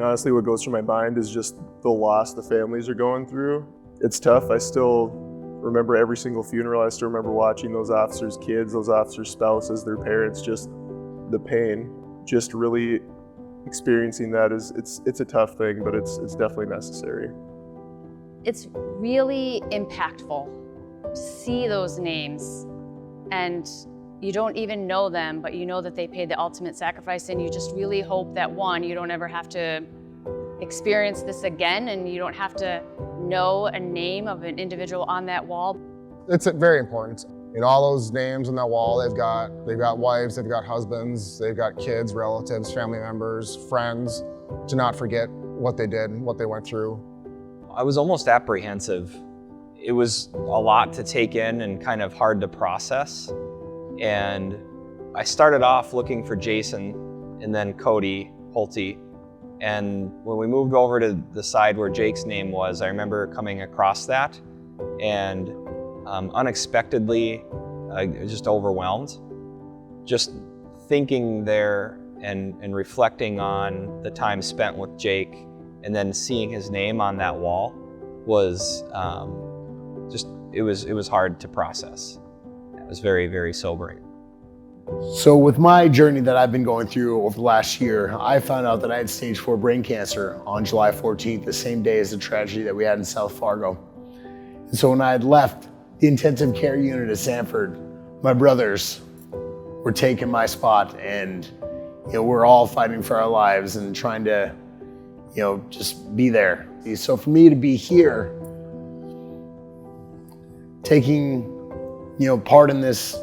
Honestly, what goes through my mind is just the loss the families are going through. It's tough. I still remember every single funeral. I still remember watching those officers' kids, those officers' spouses, their parents, just the pain. Just really experiencing that it's a tough thing, but it's definitely necessary. It's really impactful to see those names, and you don't even know them, but you know that they paid the ultimate sacrifice, and you just really hope that, one, you don't ever have to experience this again, and you don't have to know a name of an individual on that wall. It's very important. You know, all those names on that wall, they've got wives, they've got husbands, they've got kids, relatives, family members, friends, to not forget what they did, what they went through. I was almost apprehensive. It was a lot to take in and kind of hard to process. And I started off looking for Jason and then Cody Pulte. And when we moved over to the side where Jake's name was, I remember coming across that and unexpectedly, just overwhelmed. Just thinking there and reflecting on the time spent with Jake and then seeing his name on that wall was it was hard to process. It was very, very sobering. So with my journey that I've been going through over the last year, I found out that I had stage 4 brain cancer on July 14th, the same day as the tragedy that we had in South Fargo. And so when I had left the intensive care unit at Sanford, my brothers were taking my spot, and we're all fighting for our lives and trying to just be there. So for me to be here, taking part in this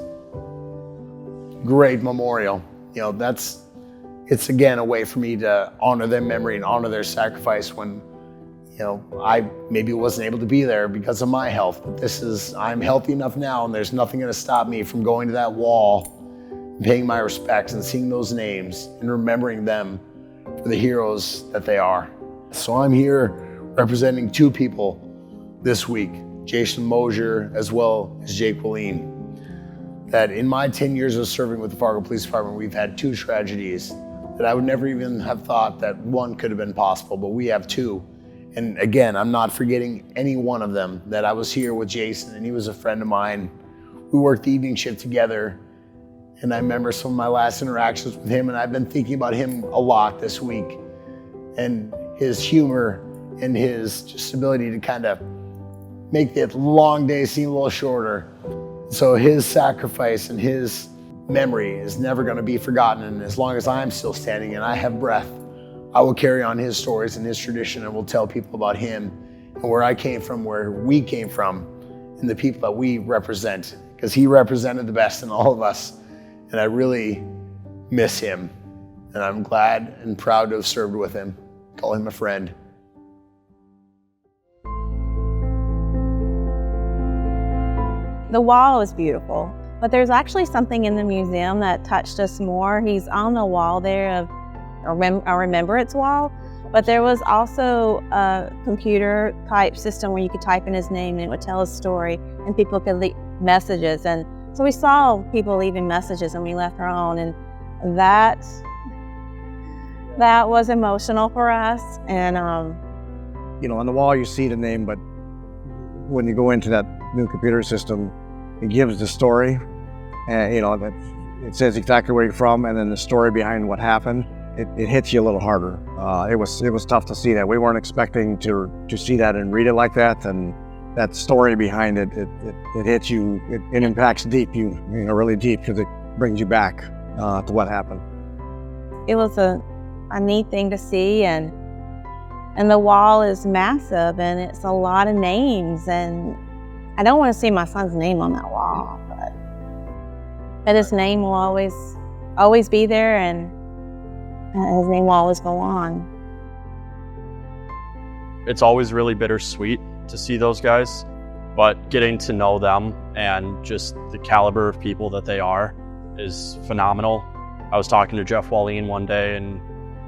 great memorial, it's again a way for me to honor their memory and honor their sacrifice when I maybe wasn't able to be there because of my health, but I'm healthy enough now, and there's nothing going to stop me from going to that wall, paying my respects and seeing those names and remembering them for the heroes that they are. So I'm here representing 2 people this week, Jason Moszer as well as Jake Wallin. That in my 10 years of serving with the Fargo Police Department, we've had 2 tragedies that I would never even have thought that one could have been possible, but we have 2. And again, I'm not forgetting any one of them, that I was here with Jason and he was a friend of mine. We worked the evening shift together, and I remember some of my last interactions with him, and I've been thinking about him a lot this week, and his humor and his just ability to kind of make that long day seem a little shorter. So his sacrifice and his memory is never going to be forgotten, and as long as I'm still standing and I have breath, I will carry on his stories and his tradition, and will tell people about him and where I came from, where we came from, and the people that we represent, because he represented the best in all of us, and I really miss him, and I'm glad and proud to have served with him. Call him a friend. The wall is beautiful, but there's actually something in the museum that touched us more. He's on the wall there of a remembrance wall, but there was also a computer type system where you could type in his name and it would tell his story, and people could leave messages. And so we saw people leaving messages, and we left our own, and that was emotional for us. And on the wall you see the name, but when you go into that new computer system, it gives the story, and it says exactly where you're from, and then the story behind what happened. It hits you a little harder. It was tough to see that. We weren't expecting to see that and read it like that, and that story behind it hits you. It impacts deep, really deep, because it brings you back to what happened. It was a neat thing to see, and the wall is massive, and it's a lot of names, and I don't want to see my son's name on that wall, but his name will always be there, and his name will always go on. It's always really bittersweet to see those guys, but getting to know them and just the caliber of people that they are is phenomenal. I was talking to Jeff Wallin one day, and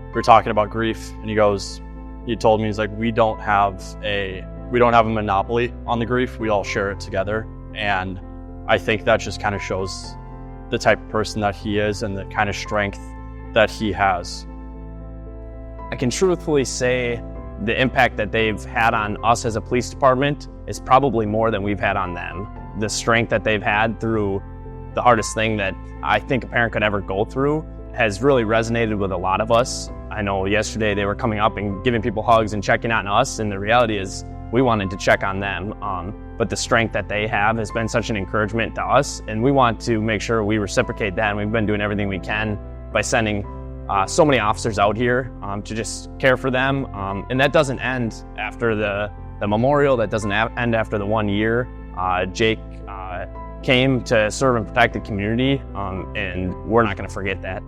we were talking about grief, and he told me, he's like, we don't have a monopoly on the grief. We all share it together. And I think that just kind of shows the type of person that he is and the kind of strength that he has. I can truthfully say the impact that they've had on us as a police department is probably more than we've had on them. The strength that they've had through the hardest thing that I think a parent could ever go through has really resonated with a lot of us. I know yesterday they were coming up and giving people hugs and checking on us, and the reality is we wanted to check on them. But the strength that they have has been such an encouragement to us, and we want to make sure we reciprocate that, and we've been doing everything we can by sending so many officers out here to just care for them. And that doesn't end after the memorial, that doesn't end after the 1 year. Jake came to serve and protect the community, and we're not gonna forget that.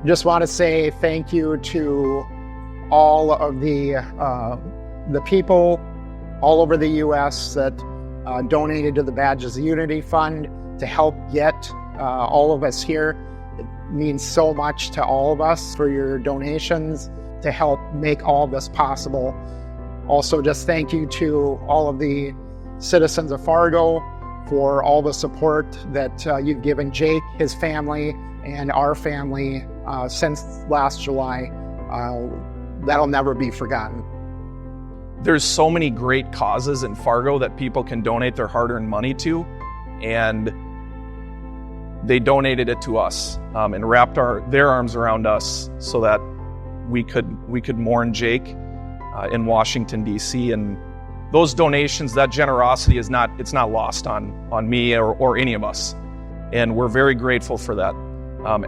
Just want to say thank you to all of the people all over the U.S. that donated to the Badges of Unity Fund to help get all of us here. It means so much to all of us for your donations to help make all of this possible. Also, just thank you to all of the citizens of Fargo for all the support that you've given Jake, his family, and our family since last July. That'll never be forgotten. There's so many great causes in Fargo that people can donate their hard-earned money to, and they donated it to us and wrapped their arms around us so that we could mourn Jake in Washington, D.C. And those donations, that generosity it's not lost on me or any of us, and we're very grateful for that.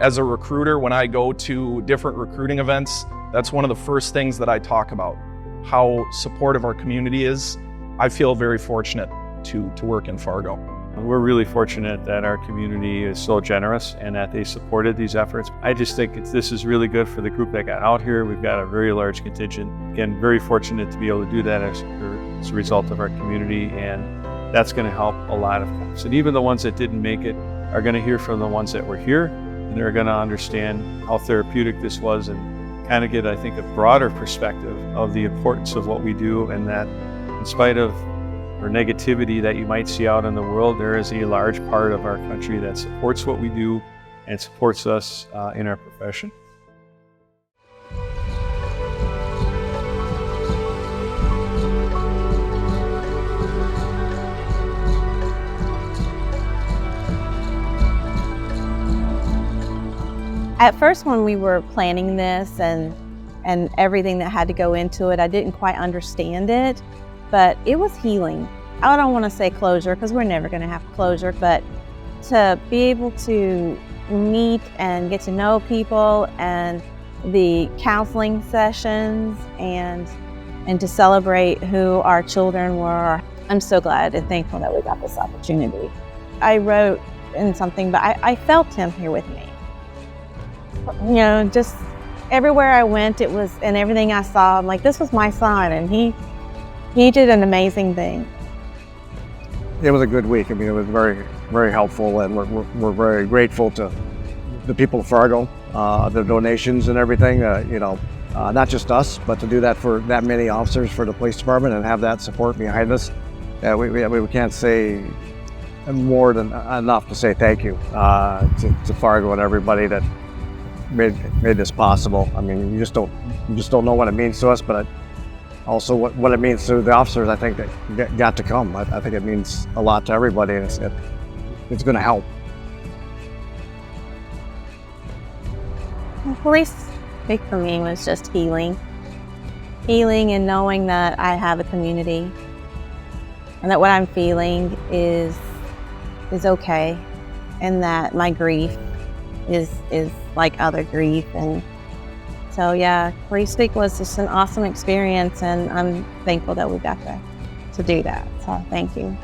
As a recruiter, when I go to different recruiting events, that's one of the first things that I talk about, how supportive our community is. I feel very fortunate to work in Fargo. We're really fortunate that our community is so generous and that they supported these efforts. I just think this is really good for the group that got out here. We've got a very large contingent. Again, very fortunate to be able to do that as a result of our community, and that's going to help a lot of folks. And even the ones that didn't make it are going to hear from the ones that were here, and they're going to understand how therapeutic this was and kind of get, I think, a broader perspective of the importance of what we do, and that in spite of or negativity that you might see out in the world, there is a large part of our country that supports what we do and supports us in our profession. At first, when we were planning this and everything that had to go into it, I didn't quite understand it, but it was healing. I don't want to say closure because we're never going to have closure, but to be able to meet and get to know people and the counseling sessions and to celebrate who our children were. I'm so glad and thankful that we got this opportunity. I wrote in something, but I felt him here with me. You know, just everywhere I went, it was, and everything I saw, I'm like, this was my son, and he did an amazing thing. It was a good week. I mean, it was very, very helpful, and we're very grateful to the people of Fargo, the donations and everything, not just us, but to do that for that many officers for the police department and have that support behind us. We can't say more than enough to say thank you to Fargo and everybody that made this possible. I mean, you just don't know what it means to us, but also what it means to the officers, I think, that got to come. I think it means a lot to everybody, and it's going to help. Police big for me was just healing and knowing that I have a community and that what I'm feeling is okay, and that my grief is like other grief. And so yeah, Police Week was just an awesome experience, and I'm thankful that we got to do that. So thank you.